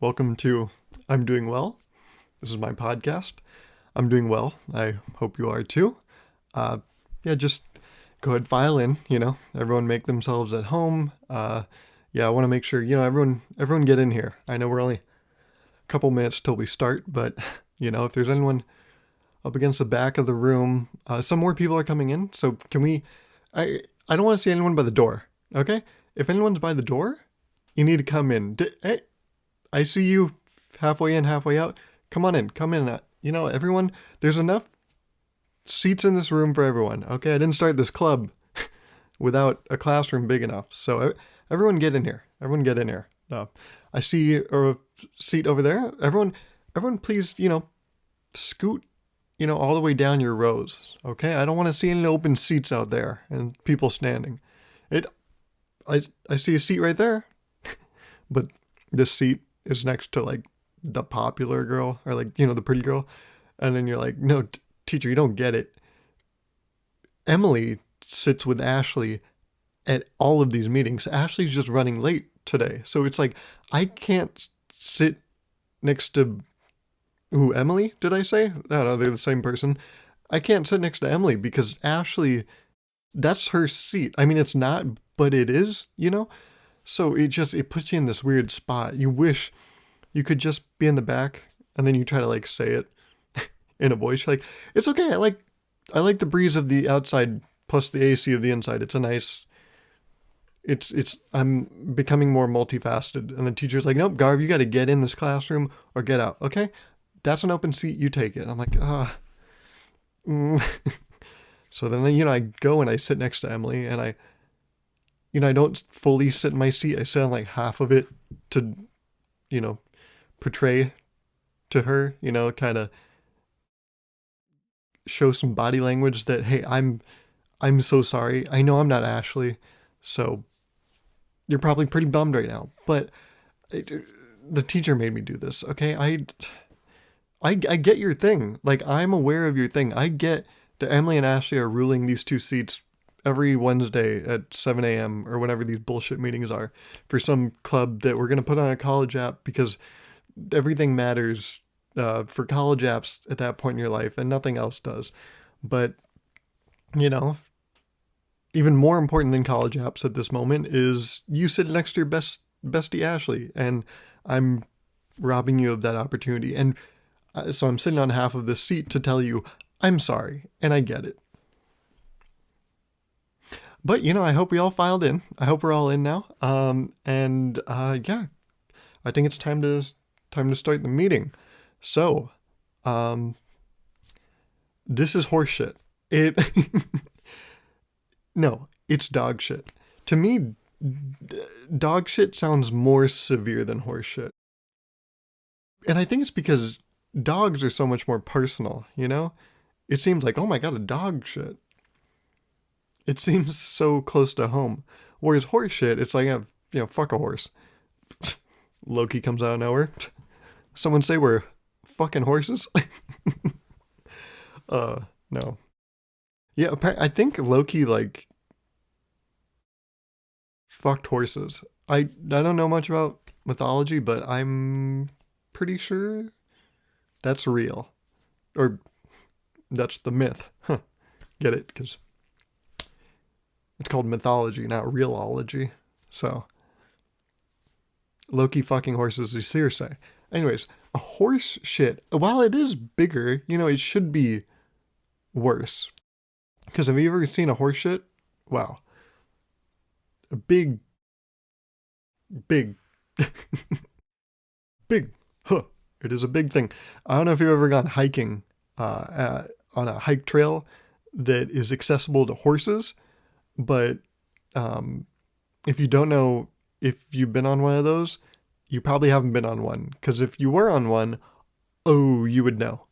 Welcome to I'm Doing Well. This is my podcast. I'm doing well. I hope you are too. Uh, just go ahead, file in. Everyone make themselves at home. I want to make sure everyone get in here. I know we're only a couple minutes till we start, but if there's anyone up against the back of the room, some more people are coming in. So can we? I don't want to see anyone by the door. Okay, if anyone's by the door, you need to come in. Hey, I see you halfway in, halfway out. Come on in, come in. Everyone, there's enough seats in this room for everyone. Okay, I didn't start this club without a classroom big enough. So everyone get in here. Everyone get in here. I see a seat over there. Everyone please, scoot, all the way down your rows. Okay, I don't want to see any open seats out there and people standing. I see a seat right there, but this seat is next to like the popular girl or the pretty girl. And then you're like, no, teacher, you don't get it. Emily sits with Ashley at all of these meetings. Ashley's just running late today. So it's like, I can't sit next to Emily, did I say? No, they're the same person. I can't sit next to Emily because Ashley, that's her seat. I mean, it's not, but it is, So it puts you in this weird spot. You wish you could just be in the back and then you try to say it in a voice. You're like, it's okay. I like the breeze of the outside plus the AC of the inside. It's a nice, I'm becoming more multifaceted. And the teacher's like, nope, Gauruv, you got to get in this classroom or get out. Okay. That's an open seat. You take it. I'm like, So then, I go and I sit next to Emily and I don't fully sit in my seat. I sit on half of it to, portray to her, kind of show some body language that, hey, I'm so sorry. I know I'm not Ashley, so you're probably pretty bummed right now. But the teacher made me do this. Okay, I get your thing. I'm aware of your thing. I get that Emily and Ashley are ruling these two seats every Wednesday at 7 a.m. or whenever these bullshit meetings are for some club that we're going to put on a college app because everything matters for college apps at that point in your life and nothing else does. But, even more important than college apps at this moment is you sit next to your bestie Ashley, and I'm robbing you of that opportunity. And so I'm sitting on half of this seat to tell you I'm sorry, and I get it. But, I hope we all filed in. I hope we're all in now. I think it's time to start the meeting. So, this is horseshit. No, it's dog shit. To me, dog shit sounds more severe than horseshit. And I think it's because dogs are so much more personal, It seems like, oh my god, a dog shit. It seems so close to home. Whereas horse shit, it's like, fuck a horse. Loki comes out of nowhere. Someone say we're fucking horses? No. Yeah, I think Loki, fucked horses. I don't know much about mythology, but I'm pretty sure that's real. Or that's the myth. Huh. Get it? Because it's called mythology, not realology. So, Loki fucking horses is hearsay. Anyways, a horse shit, while it is bigger, it should be worse. Because have you ever seen a horse shit? Wow. A big, big, big, huh. It is a big thing. I don't know if you've ever gone hiking on a hike trail that is accessible to horses, but if you don't know if you've been on one of those, you probably haven't been on one. Because if you were on one, oh, you would know.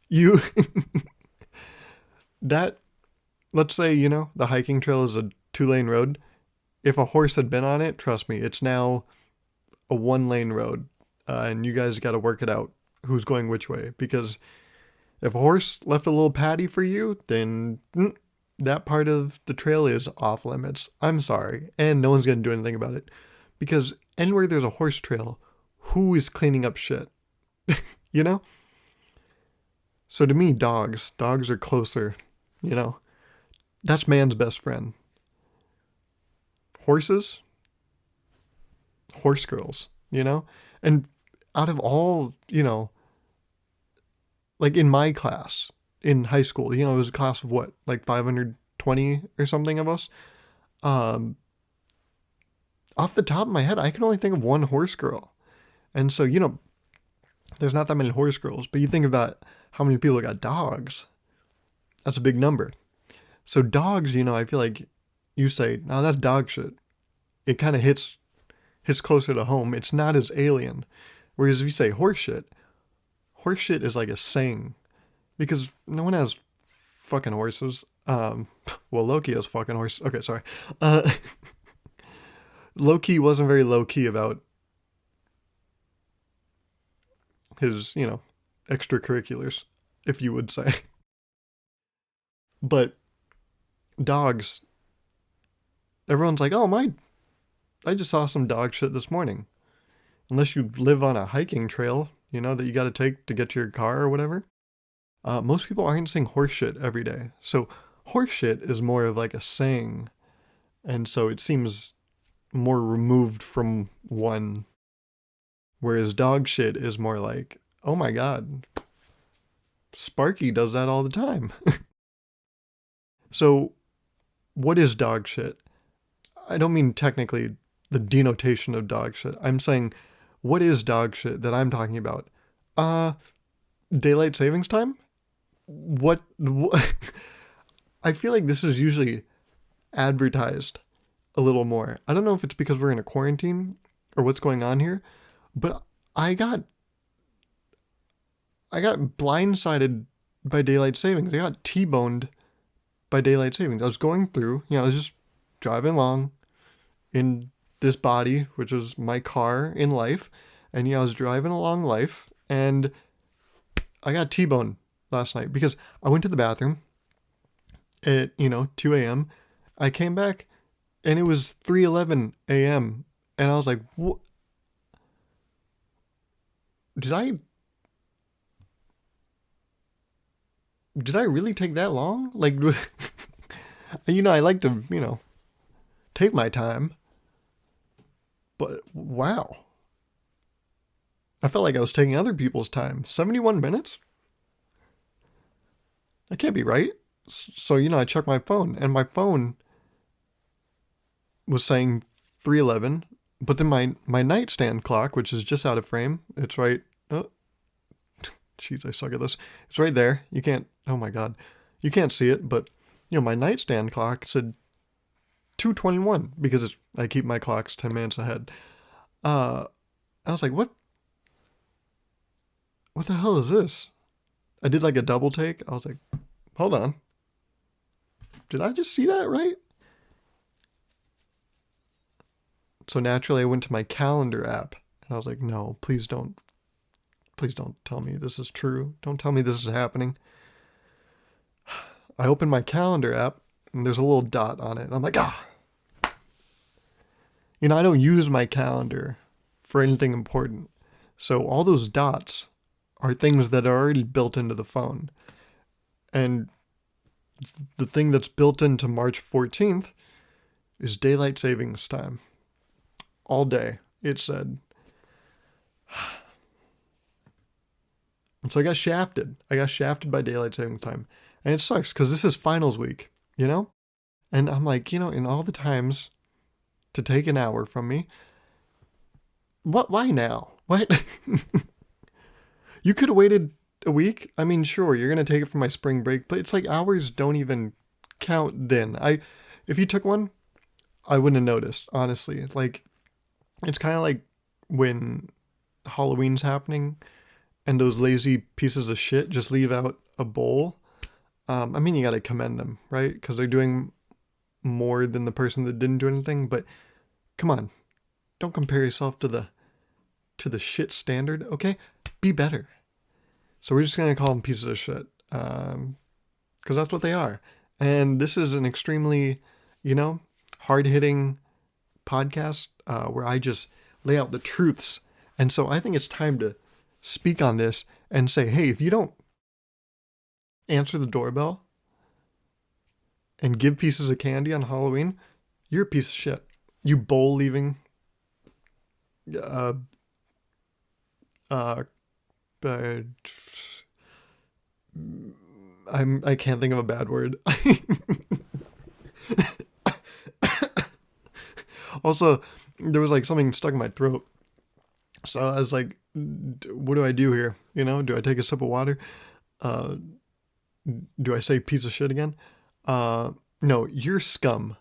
Let's say, the hiking trail is a 2-lane road. If a horse had been on it, trust me, it's now a 1-lane road. And you guys got to work it out who's going which way. Because if a horse left a little patty for you, then that part of the trail is off limits. I'm sorry. And no one's going to do anything about it. Because anywhere there's a horse trail, who is cleaning up shit? You know? So to me, dogs are closer, you know? That's man's best friend. Horses, horse girls, you know? And out of all, like in my class in high school, it was a class of what, like 520 or something of us. Um, Off the top of my head, I can only think of one horse girl. And so, there's not that many horse girls, but you think about how many people got dogs. That's a big number. So dogs, I feel like you say, "No, that's dog shit." It kind of hits closer to home. It's not as alien. Whereas if you say horse shit is like a saying, because no one has fucking horses. Well, Loki has fucking horses. Okay, sorry. Loki wasn't very low key about his, extracurriculars, if you would say. But dogs, everyone's like, "Oh, I just saw some dog shit this morning." Unless you live on a hiking trail, that you got to take to get to your car or whatever. Most people aren't saying horse shit every day. So horse shit is more of like a saying. And so it seems more removed from one. Whereas dog shit is more like, "Oh my God, Sparky does that all the time." So what is dog shit? I don't mean technically the denotation of dog shit. I'm saying, what is dog shit that I'm talking about? Daylight savings time? What I feel like this is usually advertised a little more. I don't know if it's because we're in a quarantine or what's going on here, but I got blindsided by daylight savings. I got T-boned by daylight savings. I was going through, I was just driving along in this body, which was my car in life, and I was driving along life, and I got T-boned last night because I went to the bathroom at 2 a.m. I came back and it was 3:11 a.m. and I was like, "What? Did I really take that long?" Like, I like to, take my time. But wow. I felt like I was taking other people's time. 71 minutes? That can't be right. So, I checked my phone, and my phone was saying 3:11, but then my nightstand clock, which is just out of frame, it's right. Oh, jeez, I suck at this. It's right there. You can't. Oh my God, you can't see it, but my nightstand clock said 2:21 because I keep my clocks 10 minutes ahead. I was like, what? What the hell is this? I did like a double take. I was like, hold on. Did I just see that right? So naturally I went to my calendar app and I was like, no, please don't tell me this is true. Don't tell me this is happening. I opened my calendar app and there's a little dot on it. And I'm like, ah. I don't use my calendar for anything important. So all those dots are things that are already built into the phone. And the thing that's built into March 14th is daylight savings time. All day, it said. And so I got shafted. I got shafted by daylight savings time. And it sucks because this is finals week, And I'm like, in all the times to take an hour from me, why now? What? You could have waited a week. I mean, sure, you're going to take it from my spring break, but it's like hours don't even count then. If you took one, I wouldn't have noticed, honestly. It's kind of like when Halloween's happening and those lazy pieces of shit just leave out a bowl. I mean, you got to commend them, right? Because they're doing more than the person that didn't do anything. But come on, don't compare yourself to the shit standard, okay? Be better. So we're just going to call them pieces of shit because that's what they are. And this is an extremely, hard-hitting podcast where I just lay out the truths And so I think it's time to speak on this and say, hey, if you don't answer the doorbell and give pieces of candy on Halloween, you're a piece of shit. You bowl leaving, uh, uh, uh I can't think of a bad word. Also, there was like something stuck in my throat. So I was like, what do I do here? You know, do I take a sip of water? Uh, do I say piece of shit again? No, you're scum.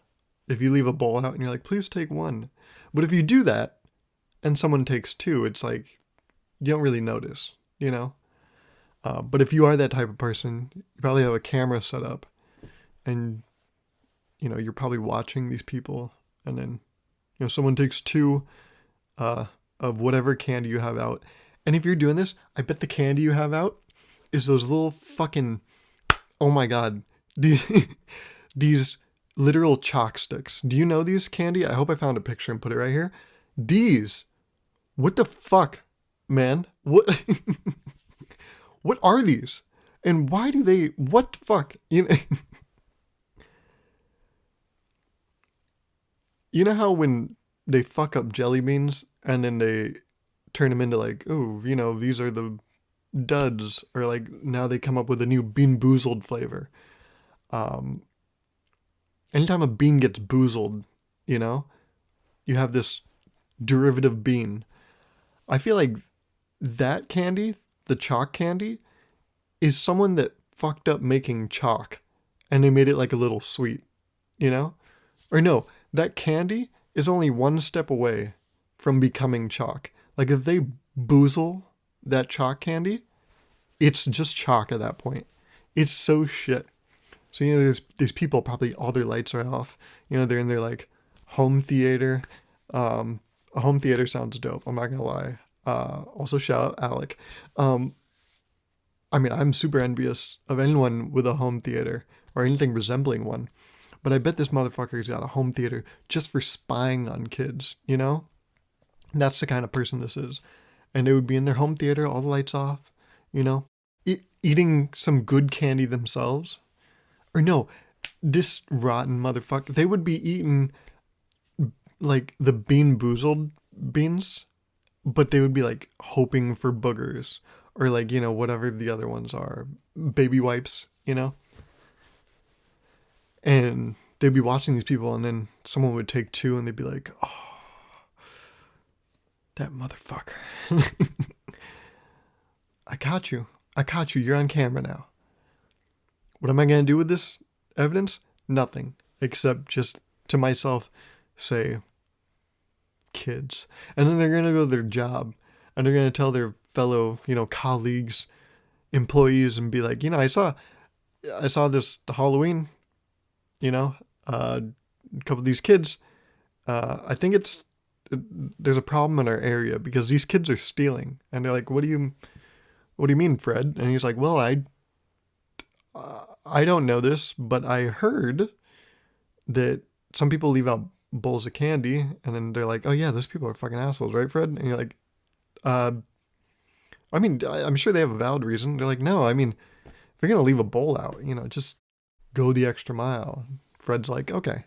If you leave a bowl out and you're like, please take one. But if you do that and someone takes two, it's like, you don't really notice, you know? But if you are that type of person, you probably have a camera set up and, you know, you're probably watching these people and then, you know, someone takes two of whatever candy you have out. And if you're doing this, I bet the candy you have out is those little fucking, oh my God, these literal chalk sticks. Do you know these candy? I hope I found a picture and put it right here. These, what the fuck, man? What, what are these? And why do they, what the fuck? You know, you know how when they fuck up jelly beans and then they turn them into like, oh, you know, these are the duds, or like now they come up with a new bean boozled flavor. Um, Anytime a bean gets boozled, you know, you have this derivative bean. I feel like that candy, the chalk candy, is someone that fucked up making chalk and they made it like a little sweet, you know? Or no, that candy is only one step away from becoming chalk. Like if they boozle that chalk candy, it's just chalk at that point. It's so shit. So, you know, there's these people, probably all their lights are off. You know, they're in their like home theater. A home theater sounds dope. I'm not gonna lie. Also shout out Alec. I mean, I'm super envious of anyone with a home theater or anything resembling one. But I bet this motherfucker's got a home theater just for spying on kids, you know? And that's the kind of person this is. And they would be in their home theater, all the lights off, you know? Eating some good candy themselves. Or no, this rotten motherfucker, they would be eating like the bean boozled beans, but they would be like hoping for boogers or like, you know, whatever the other ones are, baby wipes, you know? And they'd be watching these people and then someone would take two and they'd be like, oh, that motherfucker. I caught you. I caught you. You're on camera now. What am I going to do with this evidence? Nothing. Except just to myself say, kids. And then they're going to go to their job and they're going to tell their fellow, you know, colleagues, employees and be like, you know, I saw this Halloween, you know, a couple of these kids. I think there's a problem in our area because these kids are stealing. And they're like, what do you mean, Fred? And he's like, well, I don't know this, but I heard that some people leave out bowls of candy, and then they're like, "Oh yeah, those people are fucking assholes, right, Fred?" And you're like, "Uh, I mean, I'm sure they have a valid reason." They're like, "No, I mean, if you're gonna leave a bowl out, you know, just go the extra mile." Fred's like, "Okay,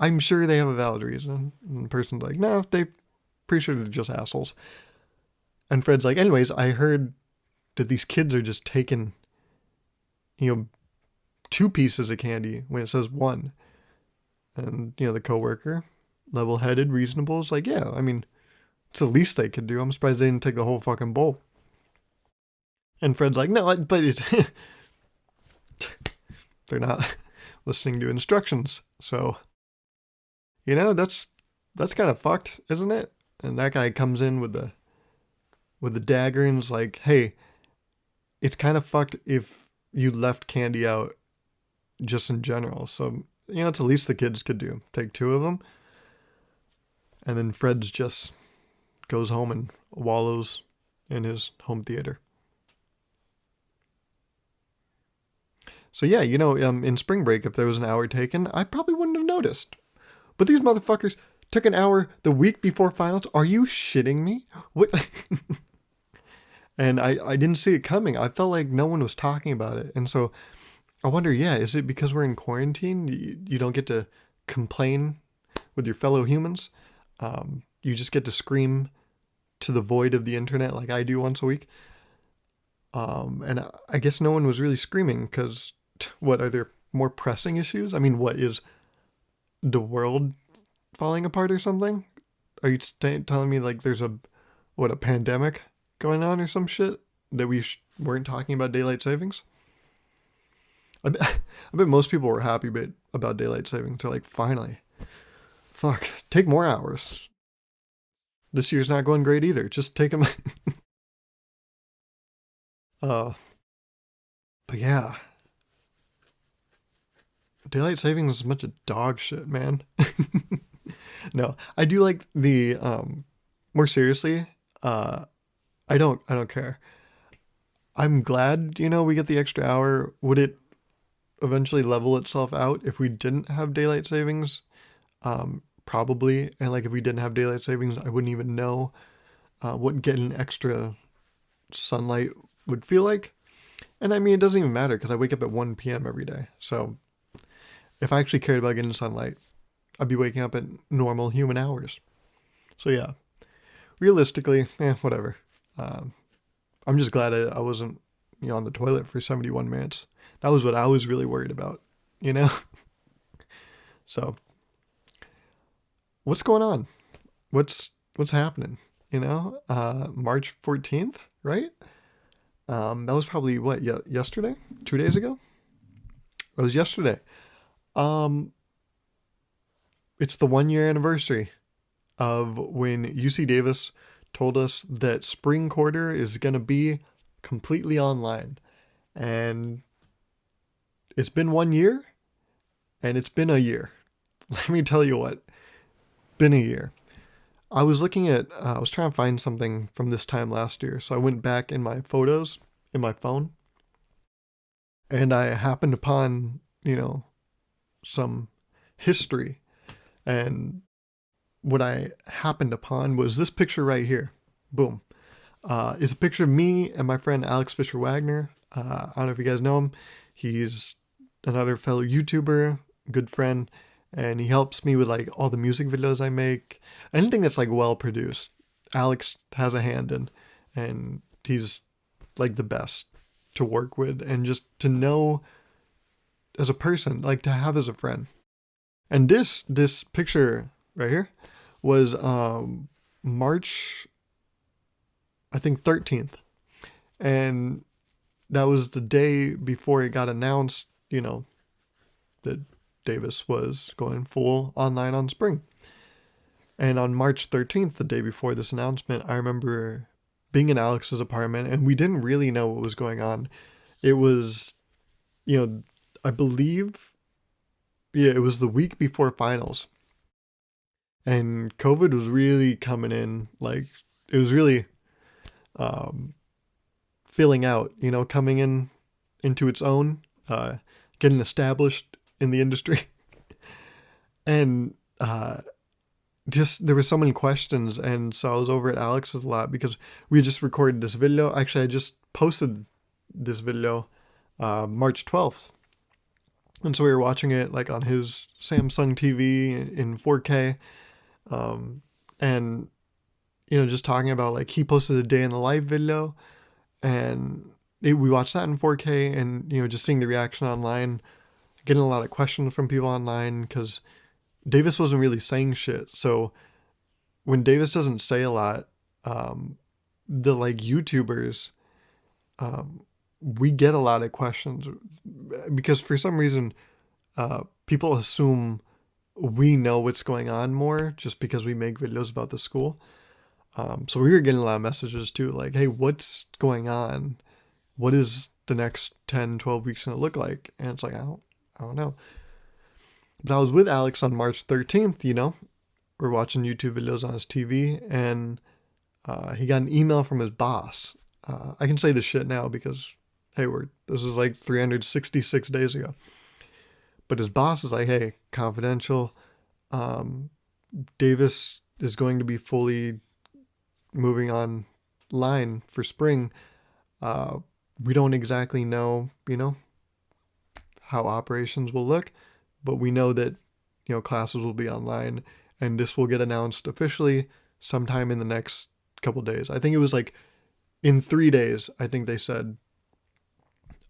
I'm sure they have a valid reason." And the person's like, "No, they pretty sure they're just assholes." And Fred's like, "Anyways, I heard that these kids are just taking, you know, two pieces of candy when it says one." And, you know, the coworker, level-headed, reasonable, is like, yeah, I mean, it's the least they could do. I'm surprised they didn't take the whole fucking bowl. And Fred's like, no, but they're not listening to instructions. So, you know, that's kind of fucked, isn't it? And that guy comes in with the dagger and is like, hey, it's kind of fucked if you left candy out just in general. So, you know, it's the least the kids could do. Take two of them. And then Fred's just goes home and wallows in his home theater. So yeah, you know, in spring break, if there was an hour taken, I probably wouldn't have noticed. But these motherfuckers Took an hour the week before finals. Are you shitting me? What? And I didn't see it coming. I felt like no one was talking about it. And so I wonder, yeah, is it because we're in quarantine? You don't get to complain with your fellow humans. You just get to scream to the void of the internet like I do once a week. And I guess no one was really screaming because what are there more pressing issues? I mean, what is the world falling apart or something? Are you telling me like there's a pandemic going on or some shit that we weren't talking about daylight savings? I bet most people were happy about daylight savings. They're like, finally, fuck, take more hours. This year's not going great either. Just take them. uh, but yeah, daylight savings is a bunch of dog shit, man. No, I do like the more seriously, I don't care. I'm glad, we get the extra hour. Would it eventually level itself out if we didn't have daylight savings? Probably. And like if we didn't have daylight savings, I wouldn't even know what getting extra sunlight would feel like. And I mean, it doesn't even matter because I wake up at 1 p.m. every day. So if I actually cared about getting sunlight, I'd be waking up at normal human hours. So yeah, realistically, whatever. I'm just glad I wasn't, on the toilet for 71 minutes. That was what I was really worried about, you know? So, what's going on? What's happening? March 14th, right? That was probably what, yesterday? 2 days ago? It was yesterday. Um, it's the 1 year anniversary of when UC Davis told us that spring quarter is going to be completely online. And it's been 1 year, and it's been a year. Let me tell you what, been a year. I was I was trying to find something from this time last year. So I went back in my photos in my phone, and I happened upon, some history. And what I happened upon was this picture right here. Boom. It's a picture of me and my friend Alex Fisher Wagner. I don't know if you guys know him. He's another fellow YouTuber, good friend, and he helps me with like all the music videos I make. Anything that's like well produced, Alex has a hand in, and he's like the best to work with and just to know as a person, like to have as a friend. And this picture right here was March, I think 13th, and that was the day before it got announced, that Davis was going full online on spring. And on March 13th, the day before this announcement, I remember being in Alex's apartment, and we didn't really know what was going on. It was, I believe, yeah, it was the week before finals. And COVID was really coming in, like, it was really um, filling out, coming in into its own, getting established in the industry. And just there were so many questions, and so I was over at Alex's a lot because we just recorded this video. Actually, I just posted this video March 12th. And so we were watching it like on his Samsung TV in 4K. And just talking about like he posted a day in the life video, and we watched that in 4K, and just seeing the reaction online, getting a lot of questions from people online because Davis wasn't really saying shit. So when Davis doesn't say a lot, the like YouTubers, we get a lot of questions because for some reason, people assume we know what's going on more just because we make videos about the school. So we were getting a lot of messages too, like, hey, what's going on? What is the next 10, 12 weeks going to look like? And it's like, I don't know. But I was with Alex on March 13th, we're watching YouTube videos on his TV, and he got an email from his boss. I can say this shit now because, hey, this is like 366 days ago. But his boss is like, hey, confidential. Davis is going to be fully moving online for spring. Uh, we don't exactly know, how operations will look, but we know that, classes will be online, and this will get announced officially sometime in the next couple days. I think it was like in 3 days, I think they said,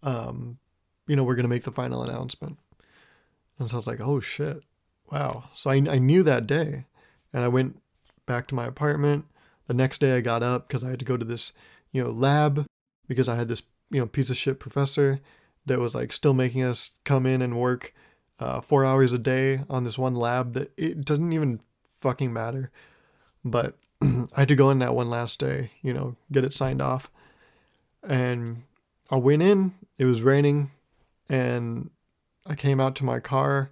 we're going to make the final announcement. And so I was like, oh shit, wow. So I knew that day, and I went back to my apartment. The next day I got up because I had to go to this, lab, because I had this, piece of shit professor that was like still making us come in and work 4 hours a day on this one lab that it doesn't even fucking matter. But I had to go in that one last day, get it signed off. And I went in, it was raining, and I came out to my car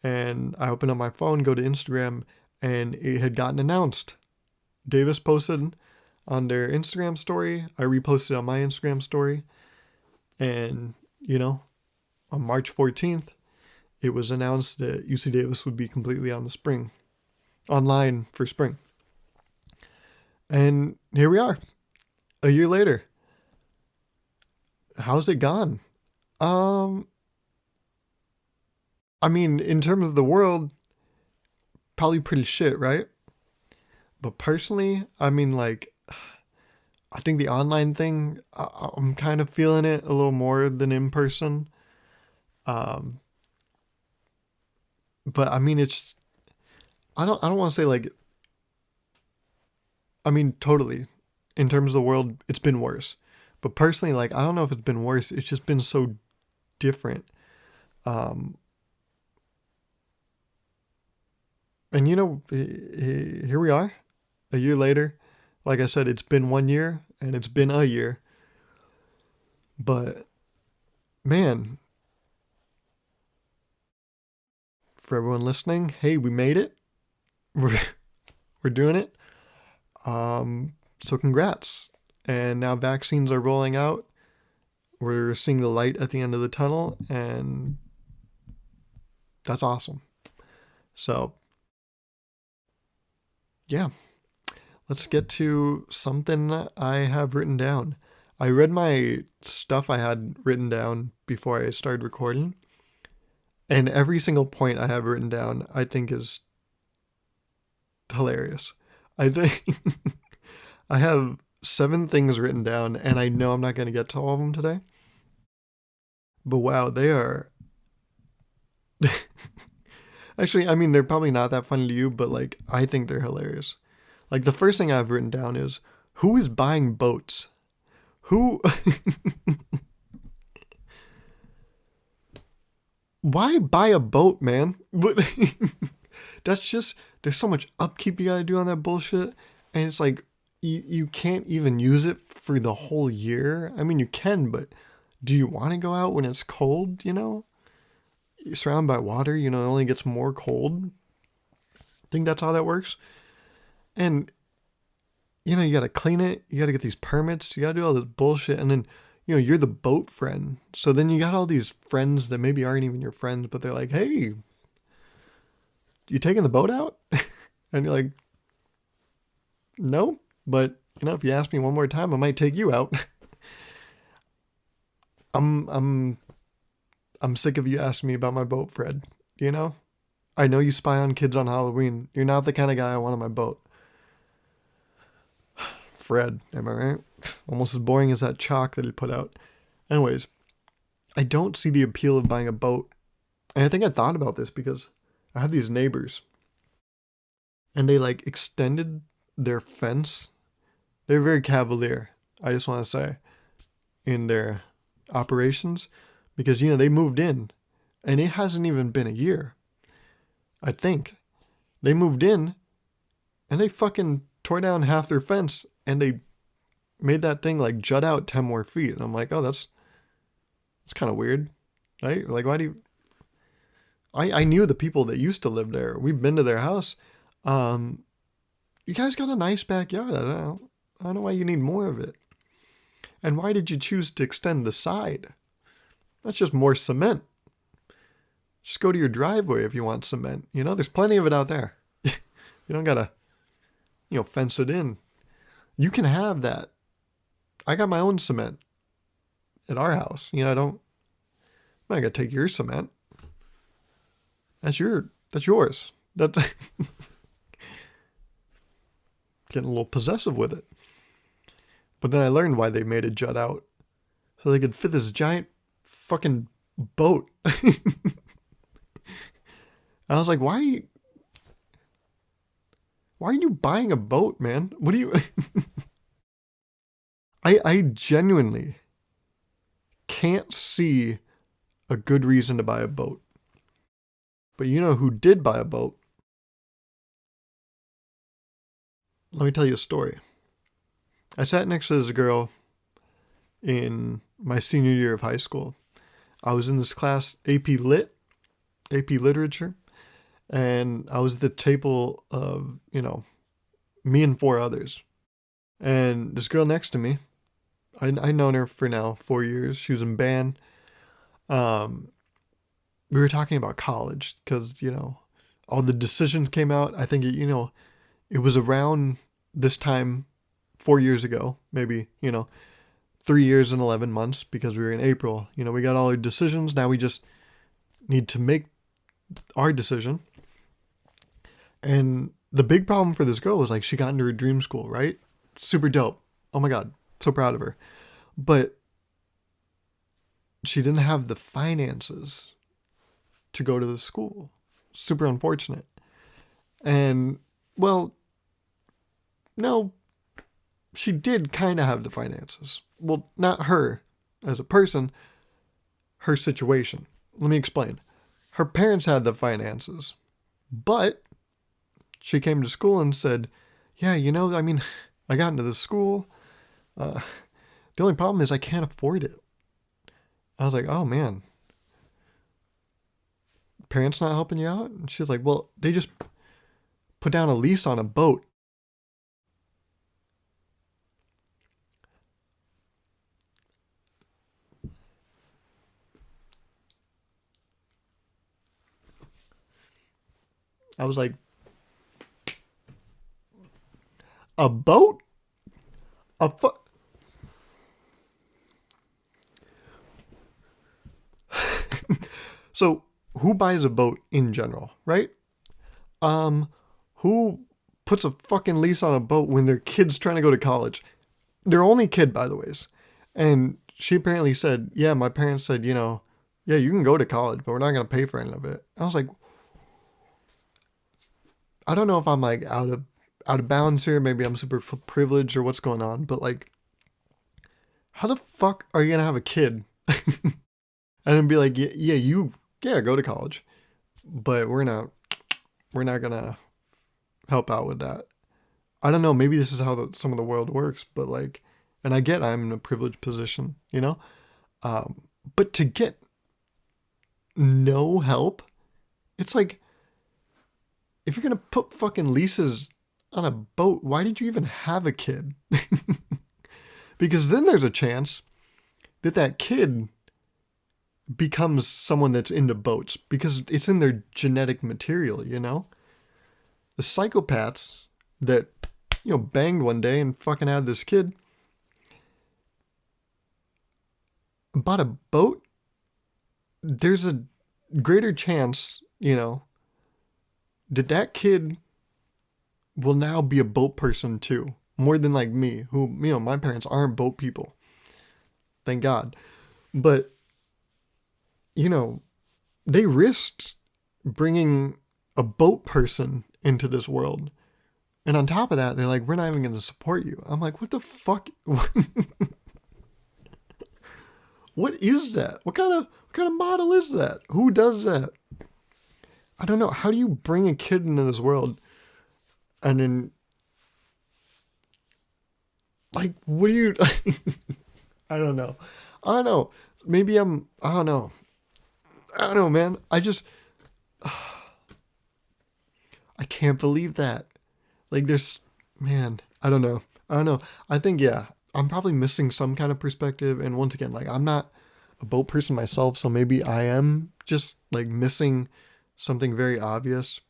and I opened up my phone, go to Instagram, and it had gotten announced. Davis posted on their Instagram story. I reposted on my Instagram story. And, on March 14th, it was announced that UC Davis would be completely online for spring. And here we are, a year later. How's it gone? I mean, in terms of the world, probably pretty shit, right? But personally, I mean, like, I think the online thing, I'm kind of feeling it a little more than in person. Um, but I mean, I don't want to say like, I mean, totally. In terms of the world, it's been worse. But personally, like, I don't know if it's been worse. It's just been so different. Um, and here we are, a year later. Like I said, it's been 1 year and it's been a year. But man, for everyone listening, hey, we made it. We're we're doing it. So congrats. And now vaccines are rolling out. We're seeing the light at the end of the tunnel, and that's awesome. So, yeah, let's get to something I have written down. I read my stuff I had written down before I started recording, and every single point I have written down I think is hilarious. I think I have 7 things written down, and I know I'm not going to get to all of them today. But wow, they are. Actually, I mean, they're probably not that funny to you, but like, I think they're hilarious. Like, the first thing I've written down is, who is buying boats? Who. Why buy a boat, man? But that's just, there's so much upkeep you gotta do on that bullshit. And it's like, you can't even use it for the whole year. I mean, you can, but do you want to go out when it's cold, You're surrounded by water, it only gets more cold. I think that's how that works. And, you gotta clean it. You gotta get these permits. You gotta do all this bullshit. And then, you're the boat friend. So then you got all these friends that maybe aren't even your friends, but they're like, hey, you taking the boat out? And you're like, no, but, if you ask me one more time, I might take you out. I'm sick of you asking me about my boat, Fred. I know you spy on kids on Halloween. You're not the kind of guy I want on my boat. Fred, am I right? Almost as boring as that chalk that he put out. Anyways, I don't see the appeal of buying a boat. And I think I thought about this because I have these neighbors. And they like extended their fence. They're very cavalier, I just want to say, in their operations. Because, they moved in. And it hasn't even been a year. I think. They moved in. And they fucking tore down half their fence. And they made that thing like jut out 10 more feet. And I'm like, oh, that's kind of weird. Right? Like, why do you... I knew the people that used to live there. We've been to their house. You guys got a nice backyard. I don't know why you need more of it. And why did you choose to extend the side? That's just more cement. Just go to your driveway if you want cement. There's plenty of it out there. You don't gotta, fence it in. You can have that. I got my own cement at our house. I'm not gonna take your cement. That's yours. That's getting a little possessive with it. But then I learned why they made it jut out. So they could fit this giant fucking boat. I was like, why are you buying a boat, man? What do you I genuinely can't see a good reason to buy a boat. But you know who did buy a boat? Let me tell you a story. I sat next to this girl in my senior year of high school. I was in this class, AP Lit, AP Literature, and I was at the table of, me and four others. And this girl next to me, I'd known her for now 4 years. She was in band. We were talking about college because, all the decisions came out. I think, it was around this time 4 years ago, maybe, 3 years and 11 months because we were in April. We got all our decisions. Now we just need to make our decision. And the big problem for this girl was like she got into her dream school, right? Super dope. Oh my God. So proud of her. But she didn't have the finances to go to the school. Super unfortunate. And, well, no, she did kind of have the finances. Well, not her as a person, her situation. Let me explain. Her parents had the finances, but she came to school and said, yeah, I got into this school. The only problem is I can't afford it. I was like, oh man, parents not helping you out? And she's like, well, they just put down a lease on a boat. I was like, a boat? So who buys a boat in general, right? Who puts a fucking lease on a boat when their kid's trying to go to college? Their only kid, by the way. And she apparently said, yeah, my parents said, yeah, you can go to college, but we're not going to pay for any of it. I was like, I don't know if I'm like out of bounds here. Maybe I'm super privileged or what's going on, but like, how the fuck are you going to have a kid and then be like, yeah, go to college, but we're not gonna help out with that. I don't know. Maybe this is how some of the world works, but like, and I get I'm in a privileged position, but to get no help, it's like, if you're gonna put fucking leases on a boat, why did you even have a kid? Because then there's a chance that kid becomes someone that's into boats because it's in their genetic material, The psychopaths that, banged one day and fucking had this kid bought a boat. There's a greater chance, that kid will now be a boat person too. More than like me, who, my parents aren't boat people. Thank God. But they risked bringing a boat person into this world. And on top of that, they're like, we're not even going to support you. I'm like, what the fuck? What is that? What kind of model is that? Who does that? I don't know. How do you bring a kid into this world and then, like, what do you, I don't know. Maybe I don't know. I don't know, man. I can't believe that. Like, I don't know. I think, yeah, I'm probably missing some kind of perspective. And once again, like, I'm not a boat person myself, so maybe I am just, like, missing something very obvious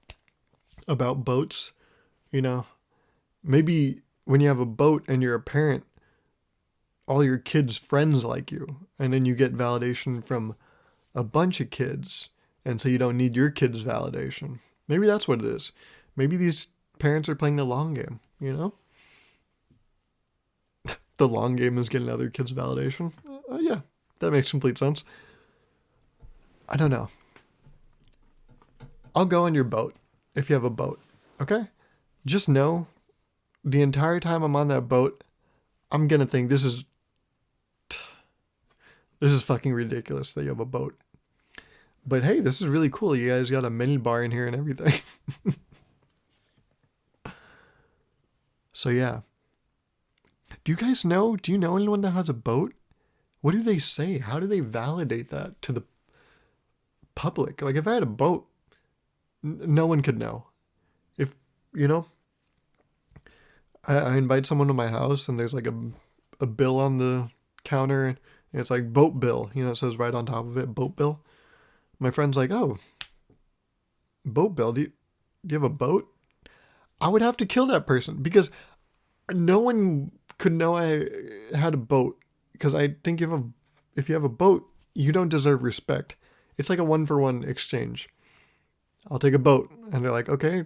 about boats. You know, maybe when you have a boat and you're a parent, all your kids' friends like you, and then you get validation from a bunch of kids, and so you don't need your kids' validation. Maybe that's what it is. Maybe these parents are playing the long game, you know? The long game is getting other kids' validation. Yeah, that makes complete sense. I don't know. I'll go on your boat if you have a boat, okay? Just know the entire time I'm on that boat, I'm gonna think this is fucking ridiculous that you have a boat. But hey, this is really cool. You guys got a mini bar in here and everything. So yeah. Do you guys know? Do you know anyone that has a boat? What do they say? How do they validate that to the public? Like if I had a boat, no one could know. If, you know, I invite someone to my house and there's like a bill on the counter and it's like boat bill. You know, it says right on top of it, boat bill. My friend's like, oh, boat bill. Do you have a boat? I would have to kill that person because no one could know I had a boat. Because I think if you have a boat, you don't deserve respect. It's like a 1-for-1 exchange. I'll take a boat. And they're like, okay,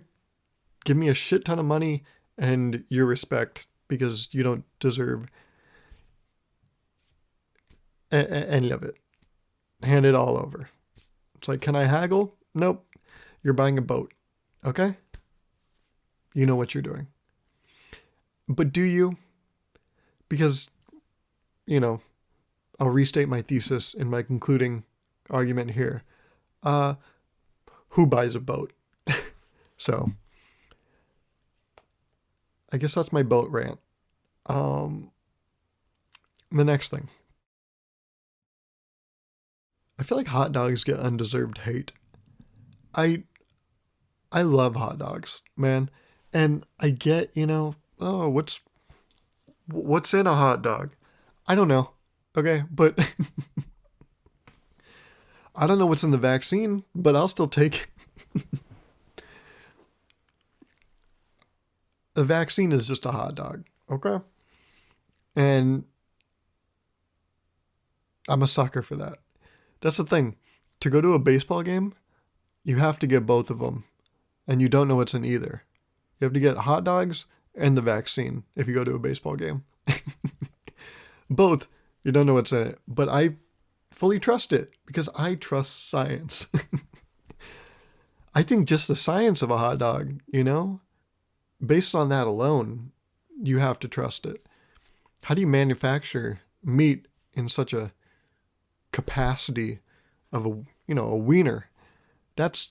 give me a shit ton of money and your respect because you don't deserve any of it. Hand it all over. It's like, can I haggle? Nope. You're buying a boat. Okay? You know what you're doing. But do you? Because, you know, I'll restate my thesis in my concluding argument here. Who buys a boat? So, I guess that's my boat rant. The next thing. I feel like hot dogs get undeserved hate. I I love hot dogs, man. And I get, oh, what's in a hot dog? I don't know. Okay, but I don't know what's in the vaccine, but I'll still take it. A vaccine is just a hot dog, okay? And I'm a sucker for that. That's the thing. To go to a baseball game, you have to get both of them, and you don't know what's in either. You have to get hot dogs and the vaccine if you go to a baseball game. Both, you don't know what's in it, but I fully trust it because I trust science. I think just the science of a hot dog, based on that alone, you have to trust it. How do you manufacture meat in such a capacity of a wiener? That's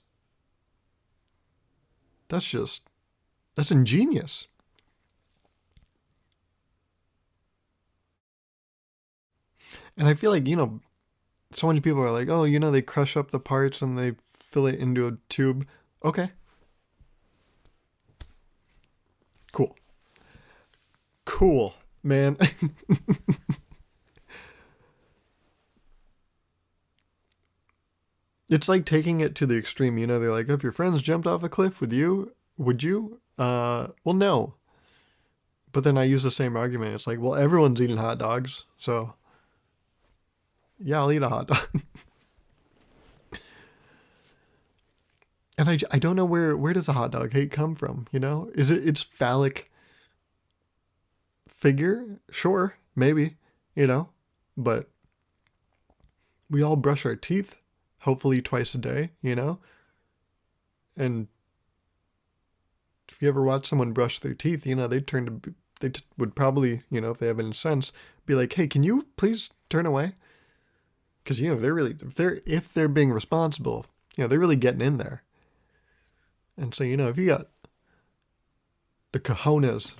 ingenious. And I feel like, so many people are like, oh, they crush up the parts and they fill it into a tube. Okay. Cool, man. It's like taking it to the extreme. They're like, if your friends jumped off a cliff with you, would you? Well, no. But then I use the same argument. It's like, well, everyone's eating hot dogs, so yeah, I'll eat a hot dog. And I don't know where does a hot dog hate come from? Is it's phallic figure? Sure, maybe, but we all brush our teeth, hopefully twice a day, and if you ever watch someone brush their teeth, they would probably, if they have any sense, be like, hey, can you please turn away? Because, if they're being responsible, they're really getting in there. And so, if you got the cojones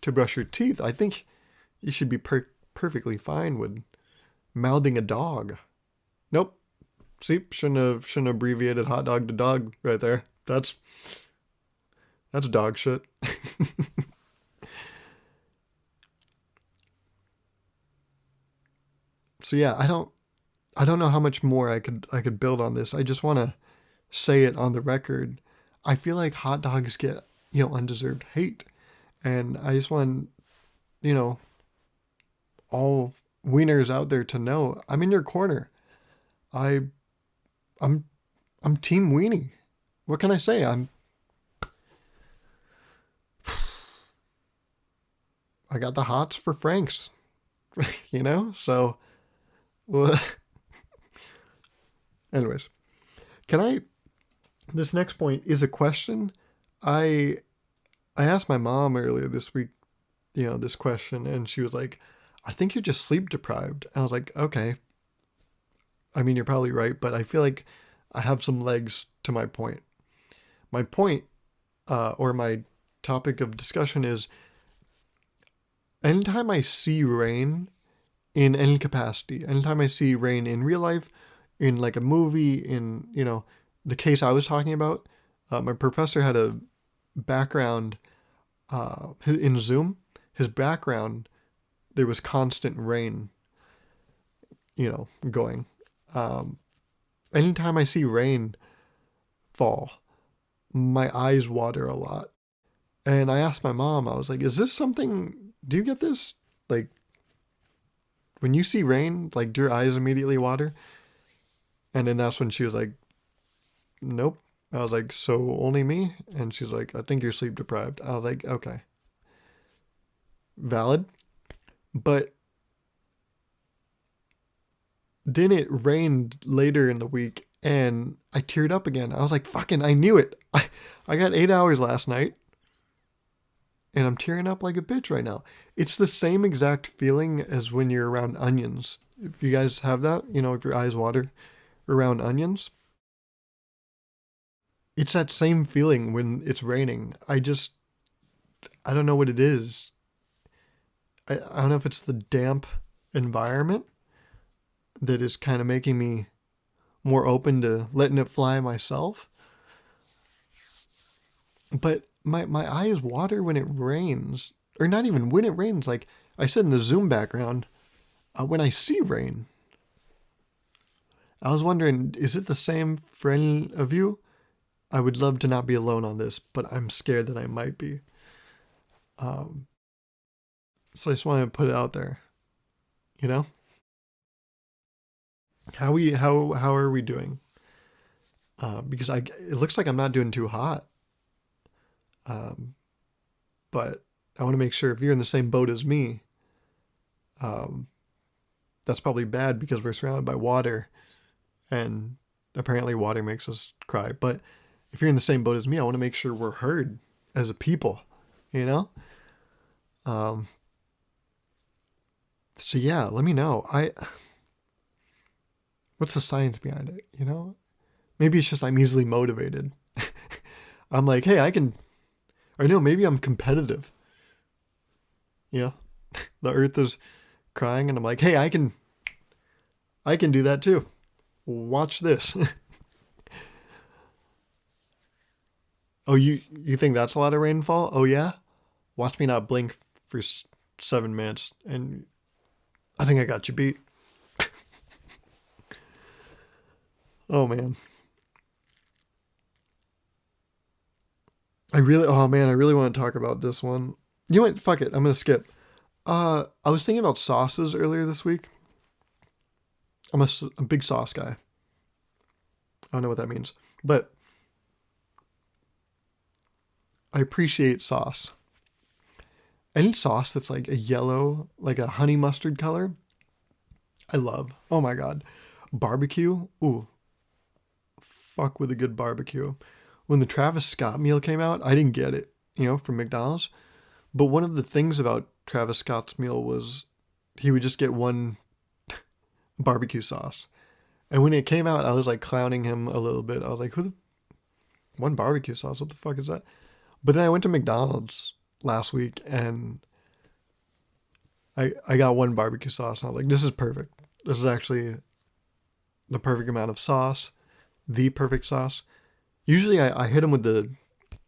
to brush your teeth, I think you should be perfectly fine with mouthing a dog. Nope. See, shouldn't have abbreviated hot dog to dog right there. That's dog shit. So yeah, I don't know how much more I could build on this. I just want to say it on the record. I feel like hot dogs get undeserved hate. And I just want, you know, all wieners out there to know I'm in your corner. I I'm I'm team weenie. What can I say? I got the hots for Franks, So, well, anyways, can I this next point is a question. I I asked my mom earlier this week, this question, and she was like, I think you're just sleep deprived. I was like, okay. I mean, you're probably right, but I feel like I have some legs to my point. My point, or my topic of discussion is anytime I see rain in any capacity, anytime I see rain in real life, in like a movie, in, the case I was talking about, my professor had a background in Zoom. His background, there was constant rain, going. Um, Anytime I see rain fall, my eyes water a lot. And I asked my mom, I was like, is this something, do you get this? Like, when you see rain, like, do your eyes immediately water? And then that's when she was like, nope. I was like, so only me? And she's like, I think you're sleep deprived. I was like, okay. Valid. But then it rained later in the week and I teared up again. I was like, fucking, I knew it. I got 8 hours last night and I'm tearing up like a bitch right now. It's the same exact feeling as when you're around onions. If you guys have that, if your eyes water around onions, it's that same feeling when it's raining. I don't know what it is. I don't know if it's the damp environment that is kind of making me more open to letting it fly myself. But my eyes water when it rains, or not even when it rains. Like I said in the Zoom background, when I see rain, I was wondering, is it the same for any of you? I would love to not be alone on this, but I'm scared that I might be. Um, so I just want to put it out there. You know, how are we doing? Because it looks like I'm not doing too hot. Um, but I want to make sure if you're in the same boat as me, um, that's probably bad because we're surrounded by water, and apparently water makes us cry. But if you're in the same boat as me, I want to make sure we're heard as a people. You know. Um, so yeah, let me know. What's the science behind it? Maybe it's just I'm easily motivated. I'm like, hey, I can. Or no, maybe I'm competitive. You know, the Earth is crying, and I'm like, hey, I can do that too. Watch this. Oh, you think that's a lot of rainfall? Oh yeah, watch me not blink for 7 minutes, and I think I got you beat. Oh man, oh man, I really want to talk about this one. You went, fuck it, I'm gonna skip. I was thinking about sauces earlier this week. I'm a big sauce guy. I don't know what that means, but I appreciate sauce. Any sauce that's like a yellow, like a honey mustard color, I love. Oh my god. Barbecue? Ooh, fuck with a good barbecue. When the Travis Scott meal came out, I didn't get it, from McDonald's. But one of the things about Travis Scott's meal was he would just get one barbecue sauce. And when it came out, I was like clowning him a little bit. I was like, one barbecue sauce? What the fuck is that? But then I went to McDonald's last week and I got one barbecue sauce. And I was like, this is perfect. This is actually the perfect amount of sauce, the perfect sauce. Usually I hit them with the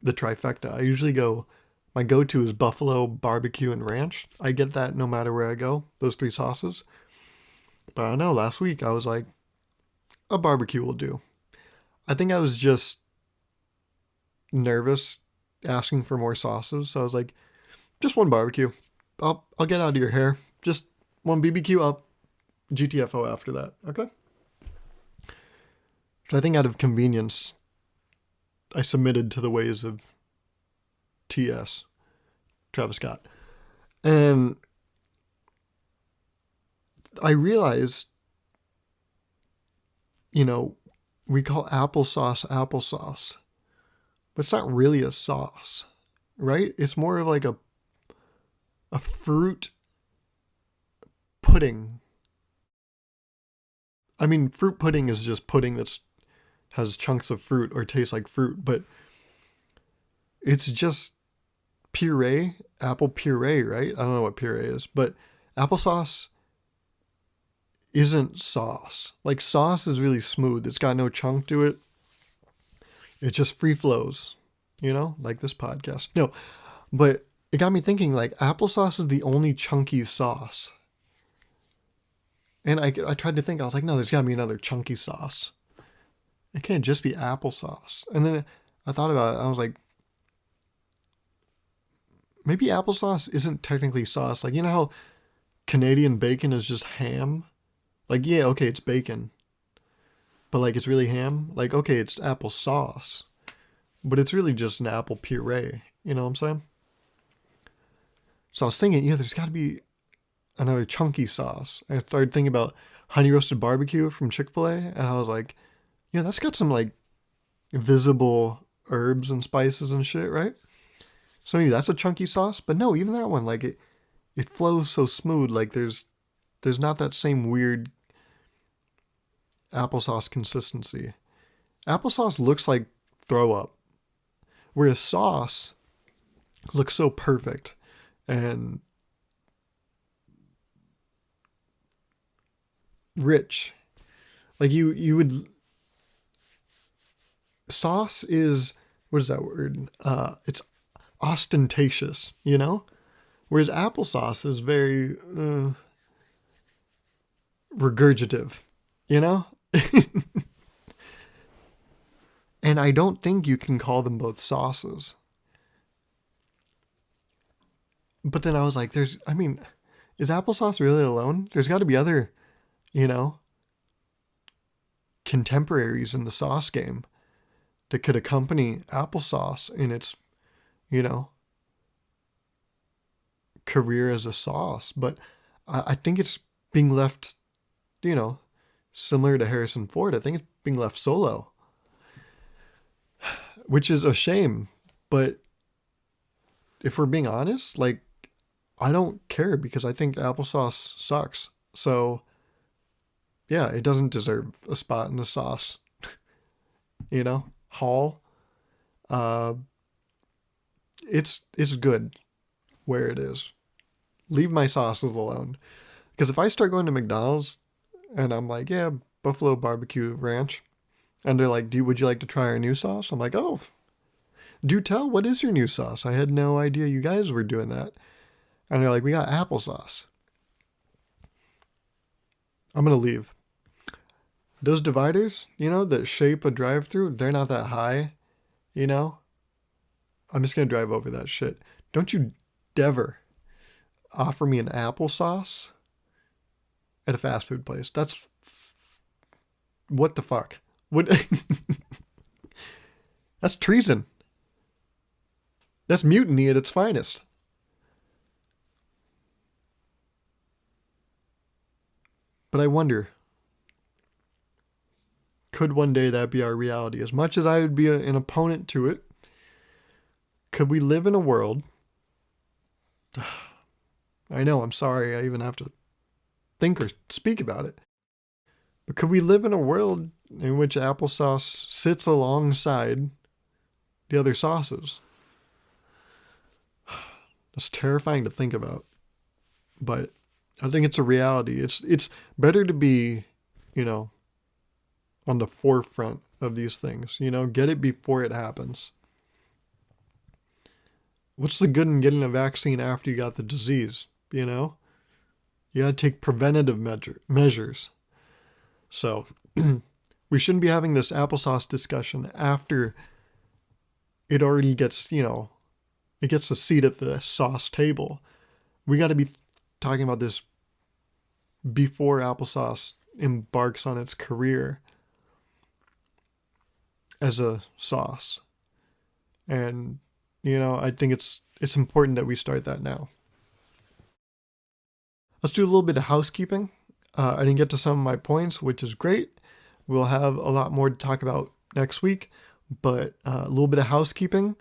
trifecta. I usually my go-to is buffalo, barbecue, and ranch. I get that no matter where I go, those three sauces. But I don't know, last week I was like, a barbecue will do. I think I was just nervous asking for more sauces. So I was like, just one barbecue. I'll get out of your hair. Just one BBQ. I'll GTFO after that. Okay. So I think out of convenience, I submitted to the ways of TS, Travis Scott. And I realized, we call applesauce, but it's not really a sauce, right? It's more of like a fruit pudding. I mean, fruit pudding is just pudding that has chunks of fruit or tastes like fruit, but it's just puree, apple puree, right? I don't know what puree is, but applesauce isn't sauce. Like sauce is really smooth. It's got no chunk to it. It just free flows, like this podcast. No, but it got me thinking like applesauce is the only chunky sauce. And I tried to think, I was like, no, there's got to be another chunky sauce. It can't just be applesauce. And then I thought about it. I was like, maybe applesauce isn't technically sauce. Like, how Canadian bacon is just ham? Like, yeah, okay, it's bacon. But, like, it's really ham? Like, okay, it's applesauce. But it's really just an apple puree. You know what I'm saying? So I was thinking, there's got to be another chunky sauce. I started thinking about honey roasted barbecue from Chick-fil-A. And I was like, that's got some, like, visible herbs and spices and shit, right? So maybe that's a chunky sauce. But no, even that one, like, it flows so smooth. Like, there's not that same weird applesauce consistency. Applesauce looks like throw up, whereas sauce looks so perfect and rich. Like you would. Sauce is, what is that word? It's ostentatious, whereas applesauce is very regurgitative, And I don't think you can call them both sauces. But then I was like, is applesauce really alone? There's got to be other, contemporaries in the sauce game that could accompany applesauce in its, career as a sauce. But I think it's being left, similar to Harrison Ford. I think it's being left solo, which is a shame. But if we're being honest, like, I don't care because I think applesauce sucks. So, yeah, it doesn't deserve a spot in the sauce, hall. It's good where it is. Leave my sauces alone. Because if I start going to McDonald's and I'm like, yeah, Buffalo Barbecue Ranch, and they're like, would you like to try our new sauce? I'm like, oh, do tell, what is your new sauce? I had no idea you guys were doing that. And they're like, we got applesauce. I'm going to leave. Those dividers, that shape a drive-through, they're not that high, I'm just going to drive over that shit. Don't you ever offer me an applesauce at a fast food place. That's what the fuck? What? That's treason. That's mutiny at its finest. But I wonder, could one day that be our reality? As much as I would be an opponent to it, could we live in a world? I know, I'm sorry I even have to think or speak about it. But could we live in a world in which applesauce sits alongside the other sauces? That's terrifying to think about. But I think it's a reality. It's better to be, on the forefront of these things. Get it before it happens. What's the good in getting a vaccine after you got the disease? You gotta take preventative measures. So we shouldn't be having this applesauce discussion after it already gets, it gets a seat at the sauce table. We got to be talking about this before applesauce embarks on its career as a sauce. And, I think it's important that we start that now. Let's do a little bit of housekeeping. I didn't get to some of my points, which is great. We'll have a lot more to talk about next week, but a little bit of housekeeping.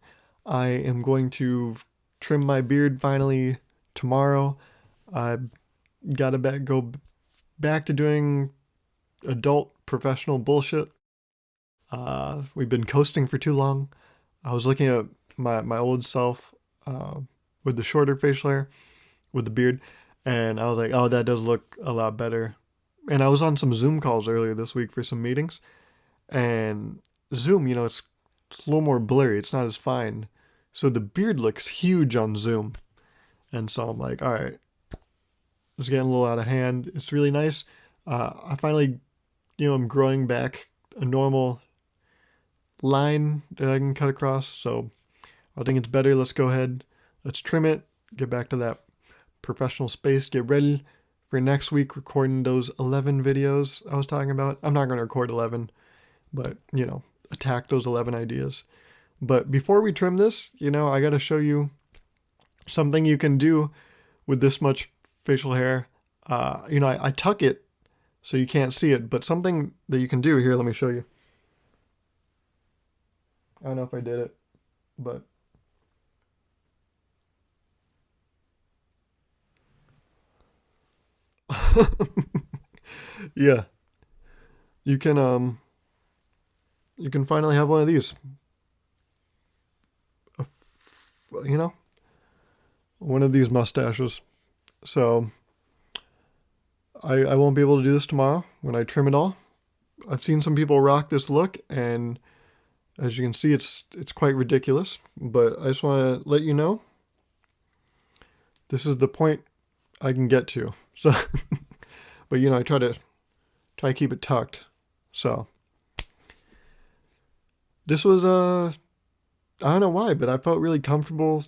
I am going to trim my beard finally tomorrow. I got to go back to doing adult professional bullshit. We've been coasting for too long. I was looking at my old self with the shorter facial hair, with the beard, and I was like, oh, that does look a lot better. And I was on some Zoom calls earlier this week for some meetings, and Zoom, it's a little more blurry. It's not as fine. So the beard looks huge on Zoom. And so I'm like, all right, it's getting a little out of hand. It's really nice. I finally, I'm growing back a normal line that I can cut across. So I think it's better. Let's go ahead. Let's trim it. Get back to that professional space. Get ready for next week recording those 11 videos I was talking about. I'm not going to record 11, but, attack those 11 ideas. But before we trim this, I got to show you something you can do with this much facial hair. I tuck it so you can't see it, but something that you can do here, let me show you. I don't know if I did it, but yeah, you can finally have one of these. One of these mustaches. So I won't be able to do this tomorrow when I trim it all. I've seen some people rock this look, and as you can see, it's quite ridiculous. But I just want to let you know, this is the point I can get to. So, but I try to keep it tucked. So this was I don't know why, but I felt really comfortable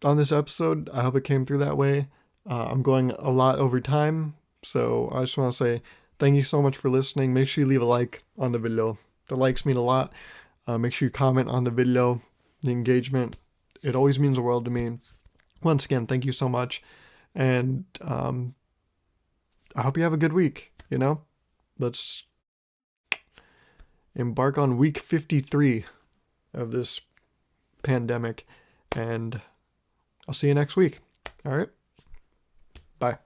on this episode. I hope it came through that way. I'm going a lot over time, so I just want to say thank you so much for listening. Make sure you leave a like on the video. The likes mean a lot. Make sure you comment on the video. The engagement, it always means the world to me. Once again, thank you so much. And I hope you have a good week. Let's embark on week 53 of this pandemic, and I'll see you next week. All right. Bye.